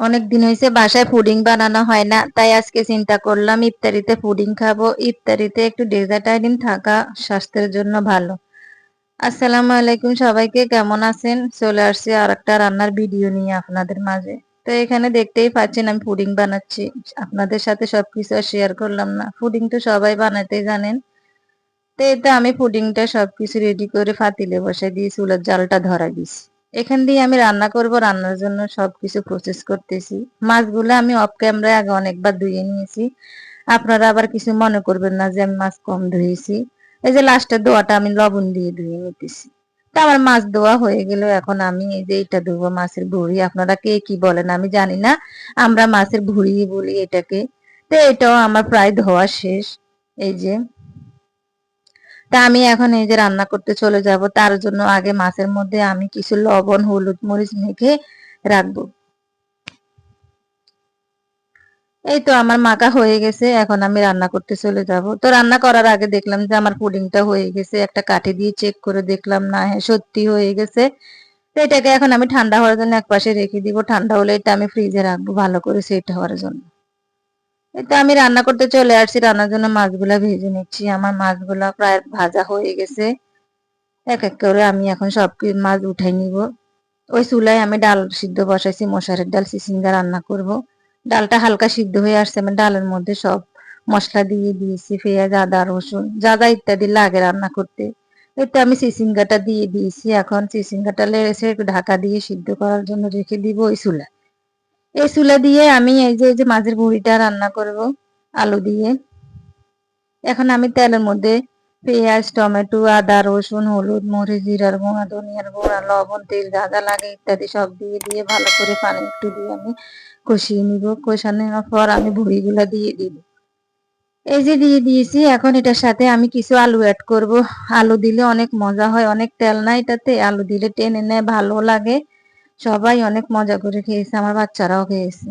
অনেক দিন হয়েছে বাসায় পুডিং বানানো হয় না, তাই আজকে চিন্তা করলাম ইফতারিতে পুডিং খাবো। ইফতারিতে একটু ডেজার্ট আইটেম থাকা স্বাস্থ্যের জন্য ভালো। আসসালামু আলাইকুম, সবাইকে কেমন আছেন? চলে আসছি আর একটা রান্নার ভিডিও নিয়ে আপনাদের মাঝে। তো এখানে দেখতেই পাচ্ছেন আমি পুডিং বানাচ্ছি। আপনাদের সাথে সবকিছু আর শেয়ার করলাম না, পুডিং তো সবাই বানাতে জানেন। তো এতে আমি পুডিংটা সবকিছু রেডি করে পাতিলে বসাই দিয়ে চুলার জালটা ধরা দিছি। এখান দিয়ে আমি রান্না করব, রান্নার জন্য সবকিছু প্রসেস করতেছি। মাছগুলো আমি অফ ক্যামেরায় আগে অনেকবার ধুয়ে নিয়েছি। আপনারা আবার কিছু মনে করবেন না যে আমি মাছ কম ধুয়েছি। এই যে লাস্টের দোয়াটা আমি লবণ দিয়ে ধুয়ে নিতেছি। তা আমার মাছ ধোয়া হয়ে গেল, এখন আমি এই যে এটা ধোবো, মাছের ভুঁড়ি। আপনারা কে কি বলেন আমি জানি না, আমরা মাছের ভুঁড়ি বলি এটাকে। তো এটাও আমার প্রায় ধোয়া শেষ। এই যে, তা আমি এখন এই যে রান্না করতে চলে যাব। তার জন্য আগে মাছের মধ্যে আমি কিছু লবণ হলুদ মরিচ মেখে রাখবো। এই তো আমার মাখা হয়ে গেছে, এখন আমি রান্না করতে চলে যাব। তো রান্না করার আগে দেখলাম যে আমার পুডিংটা হয়ে গেছে, একটা কাঠি দিয়ে চেক করে দেখলাম, না হ্যাঁ সত্যি হয়ে গেছে। তো এটাকে এখন আমি ঠান্ডা হওয়ার জন্য একপাশে রেখে দিব। ঠান্ডা হলে এটা আমি ফ্রিজে রাখবো ভালো করে সেট হওয়ার জন্য। এই তো আমি রান্না করতে চলে আসছি, রান্নার জন্য মাছগুলা ভেজে নিচ্ছি। আমার মাছগুলা প্রায় ভাজা হয়ে গেছে। এক এক করে আমি এখন সব মাছ উঠাই নিব। ওই চুলায় আমি ডাল সিদ্ধ বসাইছি, মশারের ডাল চিচিঙ্গা রান্না করব। ডালটা হালকা সিদ্ধ হয়ে আসছে, আমি ডালের মধ্যে সব মশলা দিয়ে দিয়েছি, পেঁয়াজ আদা রসুন যা যা ইত্যাদি লাগে রান্না করতে। এতে আমি চিচিঙ্গাটা দিয়ে দিয়েছি। এখন চিচিঙ্গাটা লেড়েছে ঢাকা দিয়ে সিদ্ধ করার জন্য রেখে দিব ওই চুলা। এই চুলা দিয়ে আমি এই যে মাছের ভুঁড়িটা রান্না করব আলু দিয়ে। এখন আমি তেলের মধ্যে পেঁয়াজ টমেটো আদা রসুন হলুদ মরিচ জিরার গুঁড়া ধনিয়ার গুঁড়া লবণ তেল যা যা লাগে ইত্যাদি সব দিয়ে দিয়ে ভালো করে পানি একটু দিয়ে আমি কষিয়ে নিব। কষানোর পর আমি ভুঁড়িগুলা দিয়ে দিব। এই যে দিয়ে দিয়েছি, এখন এটার সাথে আমি কিছু আলু অ্যাড করব। আলু দিলে অনেক মজা হয়, অনেক তেল না এটাতে, আলু দিলে টেনে নেয়, ভালো লাগে। সবাই অনেক মজা করে খেয়েছে, আমার বাচ্চারাও খেয়েছে।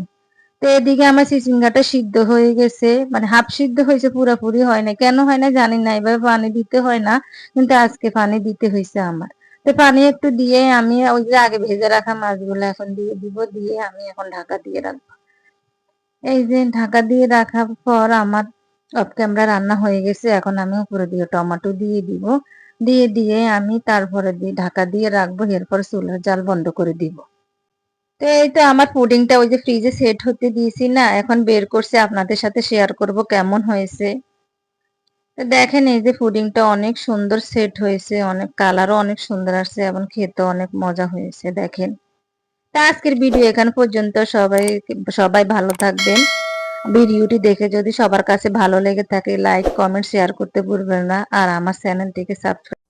তো এদিকে আমার চিচিঙ্গাটা সিদ্ধ হয়ে গেছে, মানে হাফ সিদ্ধ হয়েছে, পুরোপুরি হয় না। কেন হয় না জানি না, এবার পানি দিতে হয় না, কিন্তু আজকে পানি দিতে হয়েছে আমার। তো পানি একটু দিয়ে আমি ওই যে আগে ভেজে রাখা মাছগুলো এখন দিয়ে দিব, দিয়ে আমি এখন ঢাকা দিয়ে রাখবো। এই যে ঢাকা দিয়ে রাখার পর আমার অফ ক্যামেরা রান্না হয়ে গেছে। এখন আমি উপরে দিয়ে টমেটো দিয়ে দিব, দিয়ে দিয়ে আমি তারপরে দিয়ে ঢাকা দিয়ে রাখবো। এরপর চুলার জাল বন্ধ করে দিব। তো এই তো আমার পুডিংটা ওই যে ফ্রিজে সেট হতে দিয়েছি না, এখন বের করছে, আপনাদের সাথে শেয়ার করব কেমন হয়েছে। তো দেখেন এই যে পুডিংটা অনেক সুন্দর সেট হয়েছে, অনেক কালারও অনেক সুন্দর আসছে এবং খেতে অনেক মজা হয়েছে দেখেন। তা আজকের ভিডিও এখান পর্যন্ত। সবাই সবাই ভালো থাকবেন। ভিডিওটি দেখে যদি সবার কাছে ভালো লেগে থাকে লাইক কমেন্ট শেয়ার করতে ভুলবেন না, আর আমার চ্যানেলটিকে সাবস্ক্রাইব